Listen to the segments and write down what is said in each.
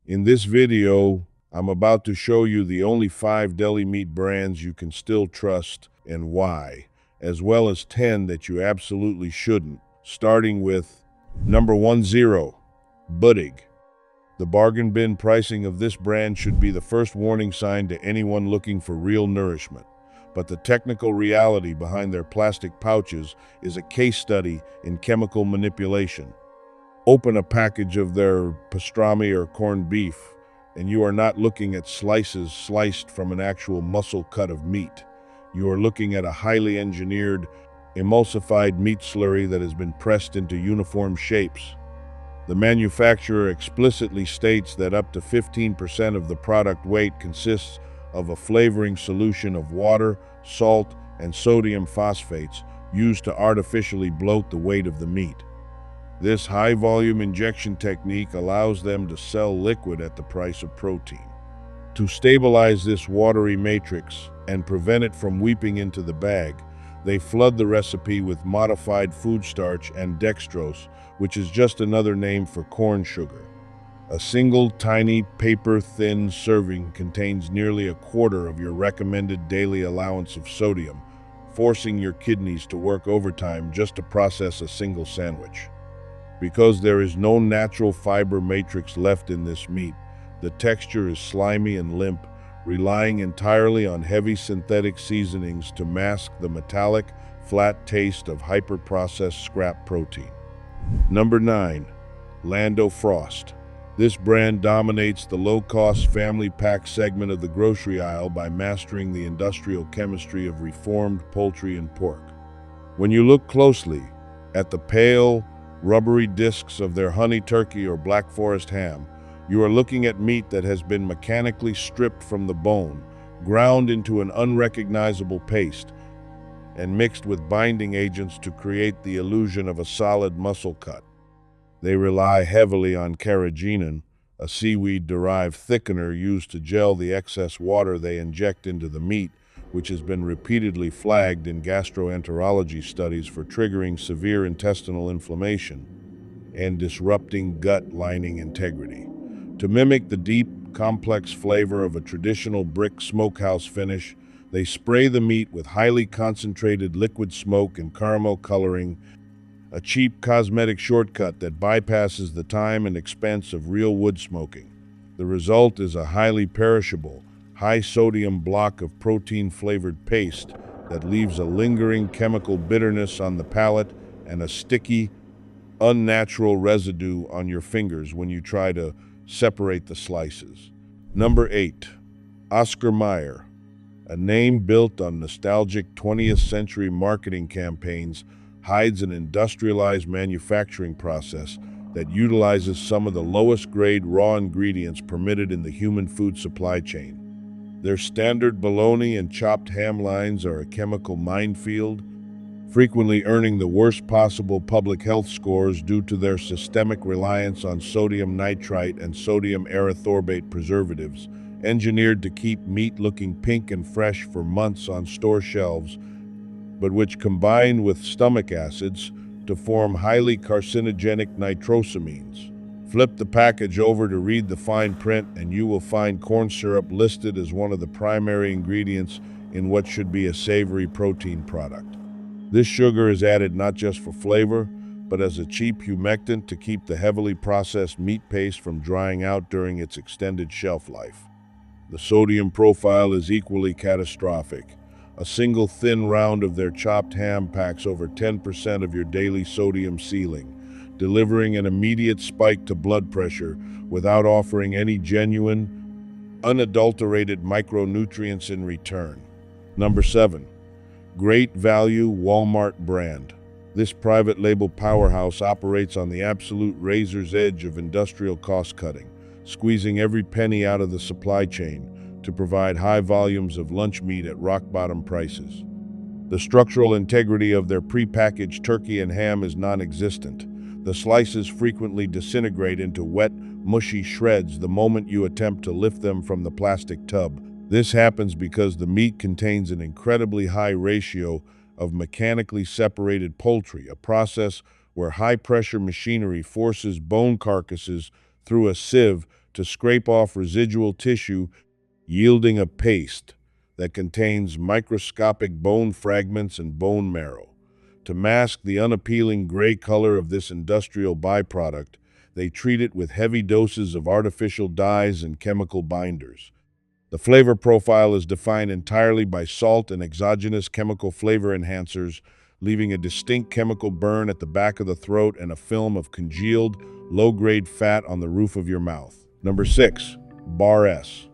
In this video, I'm about to show you the only 5 deli meat brands you can still trust and why, as well as 10 that you absolutely shouldn't, starting with number 10, Buddig. The bargain bin pricing of this brand should be the first warning sign to anyone looking for real nourishment. But the technical reality behind their plastic pouches is a case study in chemical manipulation. Open a package of their pastrami or corned beef, and you are not looking at slices sliced from an actual muscle cut of meat. You are looking at a highly engineered, emulsified meat slurry that has been pressed into uniform shapes. The manufacturer explicitly states that up to 15% of the product weight consists of a flavoring solution of water, salt, and sodium phosphates used to artificially bloat the weight of the meat. This high-volume injection technique allows them to sell liquid at the price of protein. To stabilize this watery matrix and prevent it from weeping into the bag, they flood the recipe with modified food starch and dextrose, which is just another name for corn sugar. A single tiny paper-thin serving contains nearly a quarter of your recommended daily allowance of sodium, forcing your kidneys to work overtime just to process a single sandwich. Because there is no natural fiber matrix left in this meat, the texture is slimy and limp, relying entirely on heavy synthetic seasonings to mask the metallic, flat taste of hyper-processed scrap protein. Number 9, Lando Frost. This brand dominates the low-cost family pack segment of the grocery aisle by mastering the industrial chemistry of reformed poultry and pork. When you look closely at the pale, rubbery discs of their honey turkey or black forest ham, you are looking at meat that has been mechanically stripped from the bone, ground into an unrecognizable paste, and mixed with binding agents to create the illusion of a solid muscle cut. They rely heavily on carrageenan, a seaweed-derived thickener used to gel the excess water they inject into the meat, which has been repeatedly flagged in gastroenterology studies for triggering severe intestinal inflammation and disrupting gut lining integrity. To mimic the deep, complex flavor of a traditional brick smokehouse finish, they spray the meat with highly concentrated liquid smoke and caramel coloring, a cheap cosmetic shortcut that bypasses the time and expense of real wood smoking. The result is a highly perishable, high-sodium block of protein-flavored paste that leaves a lingering chemical bitterness on the palate and a sticky, unnatural residue on your fingers when you try to separate the slices. Number 8, Oscar Mayer. A name built on nostalgic 20th century marketing campaigns, hides an industrialized manufacturing process that utilizes some of the lowest grade raw ingredients permitted in the human food supply chain. Their standard bologna and chopped ham lines are a chemical minefield, frequently earning the worst possible public health scores due to their systemic reliance on sodium nitrite and sodium erythorbate preservatives, engineered to keep meat looking pink and fresh for months on store shelves, but which combine with stomach acids to form highly carcinogenic nitrosamines. Flip the package over to read the fine print and you will find corn syrup listed as one of the primary ingredients in what should be a savory protein product. This sugar is added not just for flavor, but as a cheap humectant to keep the heavily processed meat paste from drying out during its extended shelf life. The sodium profile is equally catastrophic. A single thin round of their chopped ham packs over 10% of your daily sodium ceiling, delivering an immediate spike to blood pressure without offering any genuine, unadulterated micronutrients in return. Number 7, Great Value Walmart brand. This private label powerhouse operates on the absolute razor's edge of industrial cost cutting, squeezing every penny out of the supply chain to provide high volumes of lunch meat at rock-bottom prices. The structural integrity of their prepackaged turkey and ham is non-existent. The slices frequently disintegrate into wet, mushy shreds the moment you attempt to lift them from the plastic tub. This happens because the meat contains an incredibly high ratio of mechanically separated poultry, a process where high-pressure machinery forces bone carcasses through a sieve to scrape off residual tissue, yielding a paste that contains microscopic bone fragments and bone marrow. To mask the unappealing gray color of this industrial byproduct, they treat it with heavy doses of artificial dyes and chemical binders. The flavor profile is defined entirely by salt and exogenous chemical flavor enhancers, leaving a distinct chemical burn at the back of the throat and a film of congealed, low-grade fat on the roof of your mouth. Number 6. Bar S.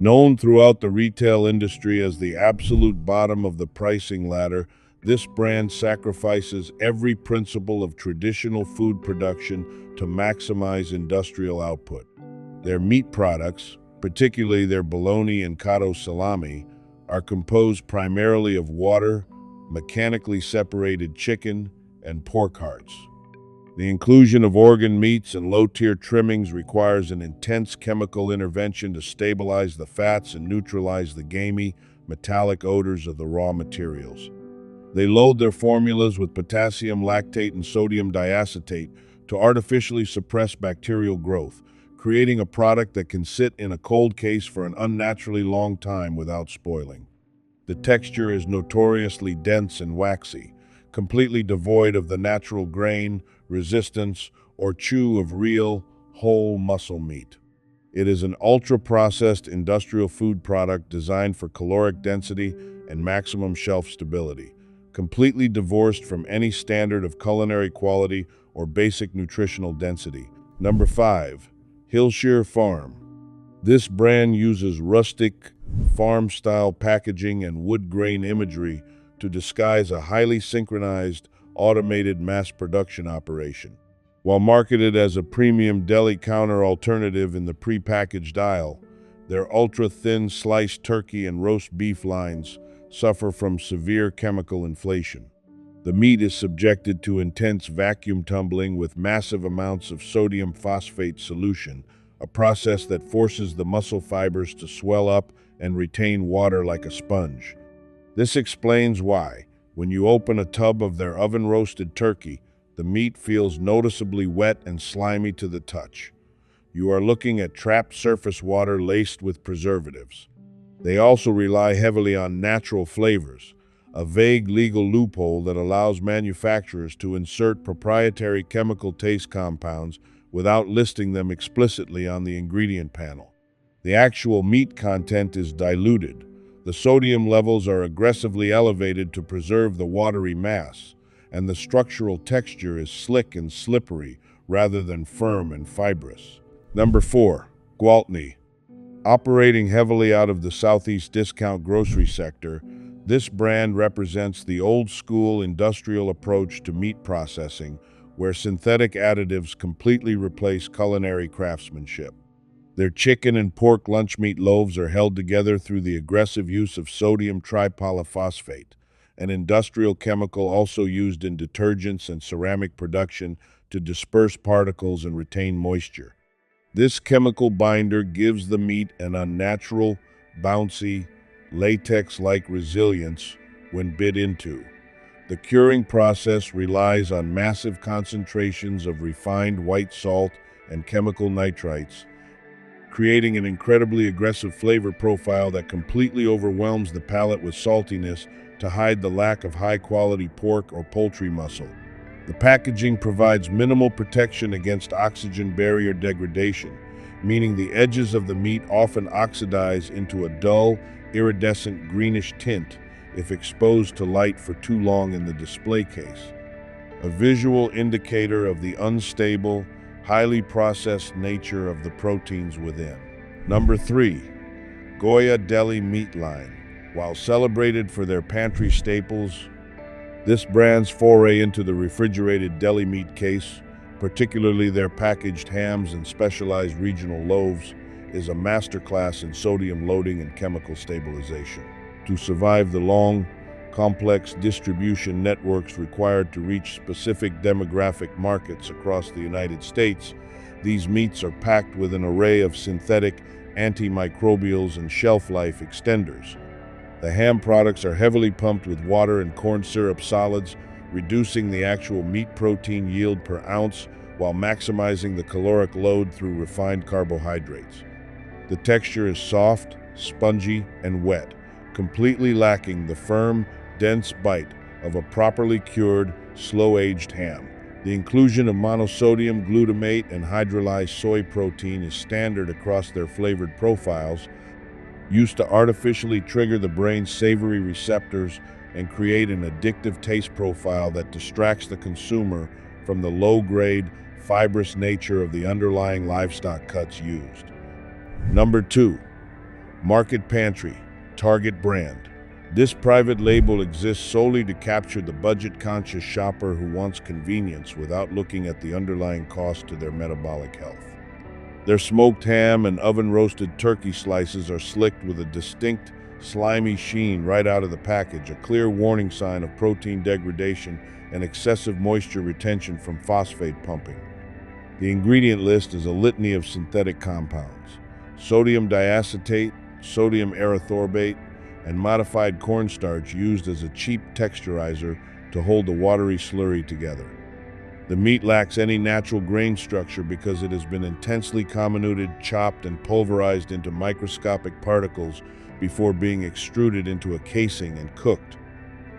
Known throughout the retail industry as the absolute bottom of the pricing ladder, this brand sacrifices every principle of traditional food production to maximize industrial output. Their meat products, particularly their bologna and cotto salami, are composed primarily of water, mechanically separated chicken, and pork hearts. The inclusion of organ meats and low-tier trimmings requires an intense chemical intervention to stabilize the fats and neutralize the gamey, metallic odors of the raw materials. They load their formulas with potassium lactate and sodium diacetate to artificially suppress bacterial growth, creating a product that can sit in a cold case for an unnaturally long time without spoiling. The texture is notoriously dense and waxy, completely devoid of the natural grain, resistance, or chew of real, whole muscle meat. It is an ultra-processed industrial food product designed for caloric density and maximum shelf stability, completely divorced from any standard of culinary quality or basic nutritional density. Number 5. Hillshire Farm. This brand uses rustic, farm-style packaging and wood grain imagery to disguise a highly synchronized, automated mass production operation. While marketed as a premium deli counter alternative in the prepackaged aisle, their ultra-thin sliced turkey and roast beef lines suffer from severe chemical inflation. The meat is subjected to intense vacuum tumbling with massive amounts of sodium phosphate solution, a process that forces the muscle fibers to swell up and retain water like a sponge. This explains why, when you open a tub of their oven-roasted turkey, the meat feels noticeably wet and slimy to the touch. You are looking at trapped surface water laced with preservatives. They also rely heavily on natural flavors, a vague legal loophole that allows manufacturers to insert proprietary chemical taste compounds without listing them explicitly on the ingredient panel. The actual meat content is diluted. The sodium levels are aggressively elevated to preserve the watery mass, and the structural texture is slick and slippery rather than firm and fibrous. Number 4. Gwaltney. Operating heavily out of the Southeast discount grocery sector, this brand represents the old-school industrial approach to meat processing, where synthetic additives completely replace culinary craftsmanship. Their chicken and pork lunch meat loaves are held together through the aggressive use of sodium tripolyphosphate, an industrial chemical also used in detergents and ceramic production to disperse particles and retain moisture. This chemical binder gives the meat an unnatural, bouncy, latex-like resilience when bit into. The curing process relies on massive concentrations of refined white salt and chemical nitrites, creating an incredibly aggressive flavor profile that completely overwhelms the palate with saltiness to hide the lack of high-quality pork or poultry muscle. The packaging provides minimal protection against oxygen barrier degradation, meaning the edges of the meat often oxidize into a dull, iridescent greenish tint if exposed to light for too long in the display case, a visual indicator of the unstable, highly processed nature of the proteins within. Number 3. Goya Deli Meat Line. While celebrated for their pantry staples, this brand's foray into the refrigerated deli meat case, particularly their packaged hams and specialized regional loaves, is a masterclass in sodium loading and chemical stabilization. To survive the long, complex distribution networks required to reach specific demographic markets across the United States, these meats are packed with an array of synthetic antimicrobials and shelf life extenders. The ham products are heavily pumped with water and corn syrup solids, reducing the actual meat protein yield per ounce while maximizing the caloric load through refined carbohydrates. The texture is soft, spongy, and wet, completely lacking the firm, dense bite of a properly cured, slow-aged ham. The inclusion of monosodium glutamate and hydrolyzed soy protein is standard across their flavored profiles, used to artificially trigger the brain's savory receptors and create an addictive taste profile that distracts the consumer from the low-grade, fibrous nature of the underlying livestock cuts used. Number 2. Market Pantry, Target Brand. This private label exists solely to capture the budget-conscious shopper who wants convenience without looking at the underlying cost to their metabolic health. Their smoked ham and oven-roasted turkey slices are slicked with a distinct, slimy sheen right out of the package, a clear warning sign of protein degradation and excessive moisture retention from phosphate pumping. The ingredient list is a litany of synthetic compounds: sodium diacetate, sodium erythorbate, and modified cornstarch used as a cheap texturizer to hold the watery slurry together. The meat lacks any natural grain structure because it has been intensely comminuted, chopped, and pulverized into microscopic particles before being extruded into a casing and cooked.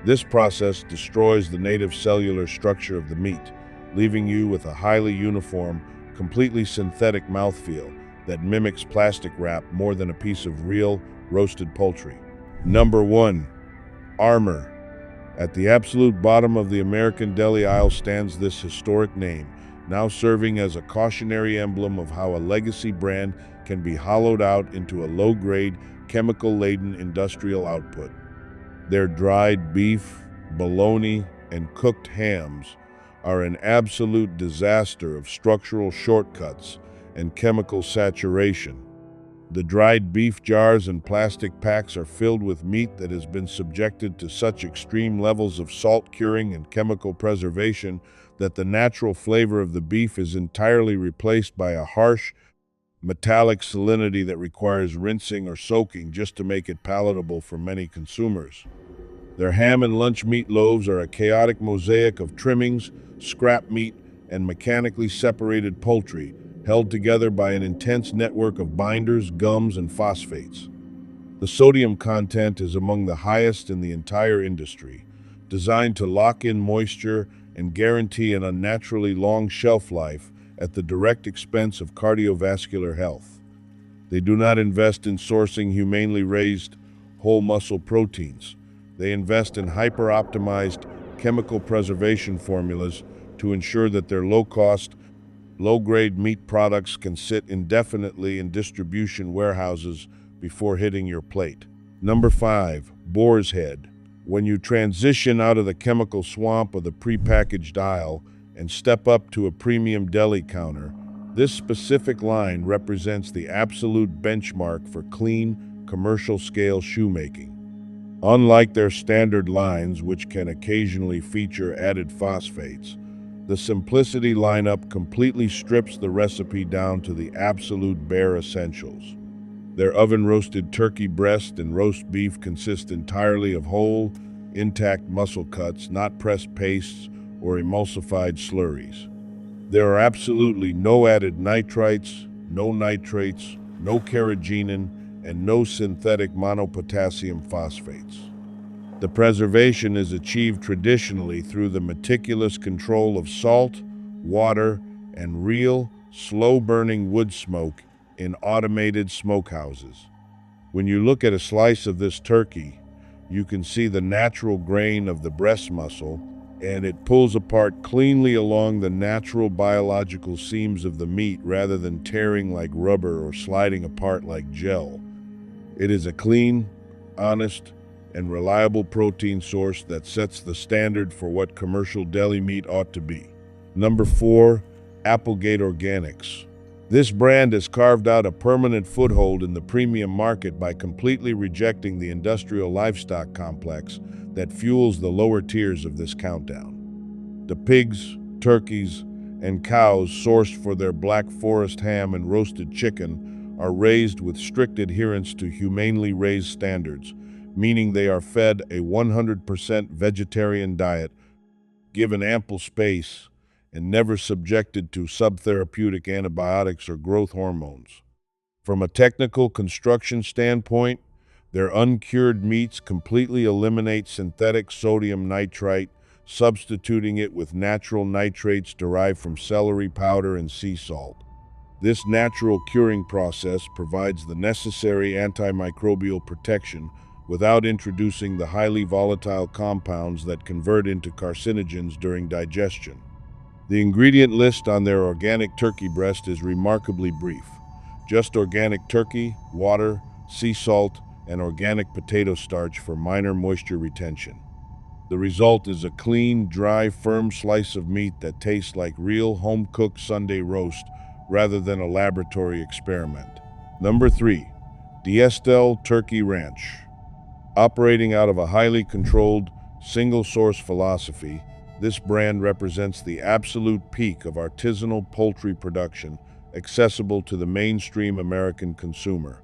This process destroys the native cellular structure of the meat, leaving you with a highly uniform, completely synthetic mouthfeel that mimics plastic wrap more than a piece of real, roasted poultry. Number 1. Armor. At the absolute bottom of the American deli aisle stands this historic name, now serving as a cautionary emblem of how a legacy brand can be hollowed out into a low-grade, chemical-laden industrial output. Their dried beef, bologna, and cooked hams are an absolute disaster of structural shortcuts and chemical saturation. The dried beef jars and plastic packs are filled with meat that has been subjected to such extreme levels of salt curing and chemical preservation that the natural flavor of the beef is entirely replaced by a harsh, metallic salinity that requires rinsing or soaking just to make it palatable for many consumers. Their ham and lunch meat loaves are a chaotic mosaic of trimmings, scrap meat, and mechanically separated poultry, held together by an intense network of binders, gums, and phosphates. The sodium content is among the highest in the entire industry, designed to lock in moisture and guarantee an unnaturally long shelf life at the direct expense of cardiovascular health. They do not invest in sourcing humanely raised whole muscle proteins. They invest in hyper-optimized chemical preservation formulas to ensure that their low-cost, low-grade meat products can sit indefinitely in distribution warehouses before hitting your plate. Number 5. Boar's Head. When you transition out of the chemical swamp of the prepackaged aisle and step up to a premium deli counter, this specific line represents the absolute benchmark for clean, commercial-scale shoemaking. Unlike their standard lines, which can occasionally feature added phosphates, the Simplicity lineup completely strips the recipe down to the absolute bare essentials. Their oven-roasted turkey breast and roast beef consist entirely of whole, intact muscle cuts, not pressed pastes or emulsified slurries. There are absolutely no added nitrites, no nitrates, no carrageenan, and no synthetic monopotassium phosphates. The preservation is achieved traditionally through the meticulous control of salt, water, and real, slow-burning wood smoke in automated smokehouses. When you look at a slice of this turkey, you can see the natural grain of the breast muscle, and it pulls apart cleanly along the natural biological seams of the meat rather than tearing like rubber or sliding apart like gel. It is a clean, honest, and reliable protein source that sets the standard for what commercial deli meat ought to be. Number 4. Applegate Organics. This brand has carved out a permanent foothold in the premium market by completely rejecting the industrial livestock complex that fuels the lower tiers of this countdown. The pigs, turkeys, and cows sourced for their Black Forest ham and roasted chicken are raised with strict adherence to humanely raised standards, meaning they are fed a 100% vegetarian diet, given ample space, and never subjected to subtherapeutic antibiotics or growth hormones. From a technical construction standpoint, their uncured meats completely eliminate synthetic sodium nitrite, substituting it with natural nitrates derived from celery powder and sea salt. This natural curing process provides the necessary antimicrobial protection without introducing the highly volatile compounds that convert into carcinogens during digestion. The ingredient list on their organic turkey breast is remarkably brief. Just organic turkey, water, sea salt, and organic potato starch for minor moisture retention. The result is a clean, dry, firm slice of meat that tastes like real home-cooked Sunday roast rather than a laboratory experiment. Number 3. Diestel Turkey Ranch. Operating out of a highly controlled, single-source philosophy, this brand represents the absolute peak of artisanal poultry production, accessible to the mainstream American consumer.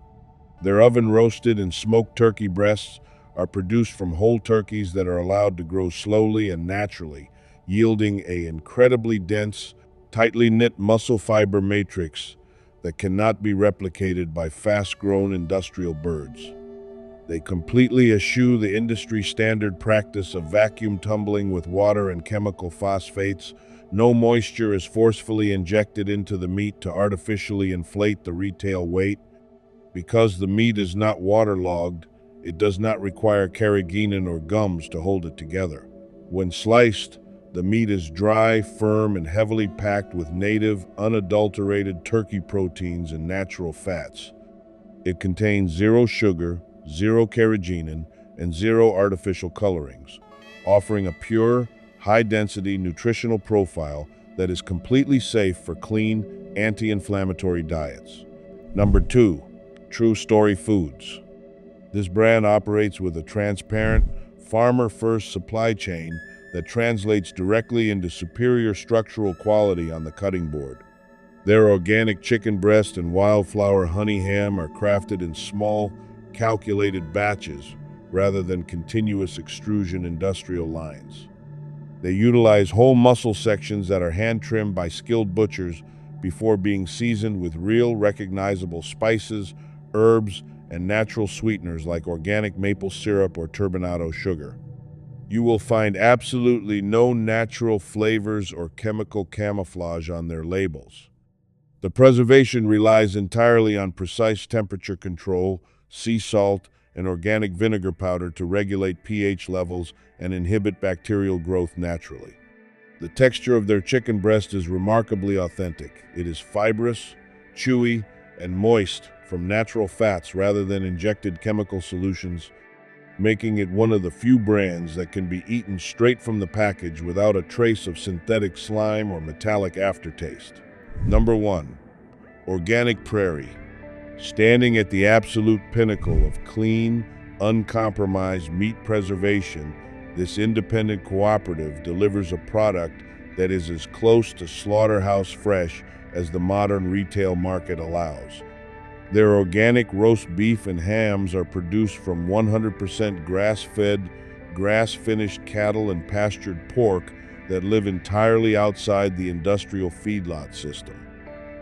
Their oven-roasted and smoked turkey breasts are produced from whole turkeys that are allowed to grow slowly and naturally, yielding an incredibly dense, tightly knit muscle fiber matrix that cannot be replicated by fast-grown industrial birds. They completely eschew the industry standard practice of vacuum tumbling with water and chemical phosphates. No moisture is forcefully injected into the meat to artificially inflate the retail weight. Because the meat is not waterlogged, it does not require carrageenan or gums to hold it together. When sliced, the meat is dry, firm, and heavily packed with native, unadulterated turkey proteins and natural fats. It contains zero sugar, zero carrageenan, and zero artificial colorings, offering a pure, high-density nutritional profile that is completely safe for clean, anti-inflammatory diets. Number 2. True Story Foods. This brand operates with a transparent, farmer-first supply chain that translates directly into superior structural quality on the cutting board. Their organic chicken breast and wildflower honey ham are crafted in small, calculated batches rather than continuous extrusion industrial lines. They utilize whole muscle sections that are hand-trimmed by skilled butchers before being seasoned with real, recognizable spices, herbs, and natural sweeteners like organic maple syrup or turbinado sugar. You will find absolutely no natural flavors or chemical camouflage on their labels. The preservation relies entirely on precise temperature control, sea salt, and organic vinegar powder to regulate pH levels and inhibit bacterial growth naturally. The texture of their chicken breast is remarkably authentic. It is fibrous, chewy, and moist from natural fats rather than injected chemical solutions, making it one of the few brands that can be eaten straight from the package without a trace of synthetic slime or metallic aftertaste. Number 1. Organic Prairie. Standing at the absolute pinnacle of clean, uncompromised meat preservation, this independent cooperative delivers a product that is as close to slaughterhouse fresh as the modern retail market allows. Their organic roast beef and hams are produced from 100% grass-fed, grass-finished cattle and pastured pork that live entirely outside the industrial feedlot system.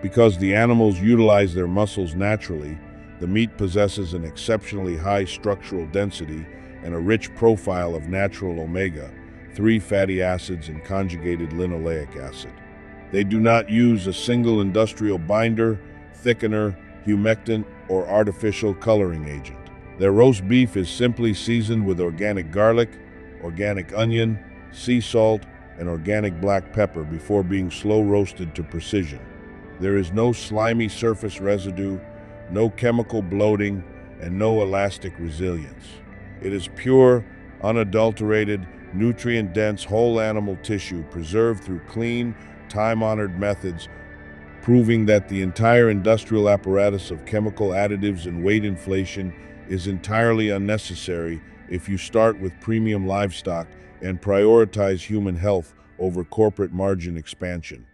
Because the animals utilize their muscles naturally, the meat possesses an exceptionally high structural density and a rich profile of natural omega-3 fatty acids and conjugated linoleic acid. They do not use a single industrial binder, thickener, humectant, or artificial coloring agent. Their roast beef is simply seasoned with organic garlic, organic onion, sea salt, and organic black pepper before being slow roasted to precision. There is no slimy surface residue, no chemical bloating, and no elastic resilience. It is pure, unadulterated, nutrient-dense whole animal tissue preserved through clean, time-honored methods, proving that the entire industrial apparatus of chemical additives and weight inflation is entirely unnecessary if you start with premium livestock and prioritize human health over corporate margin expansion.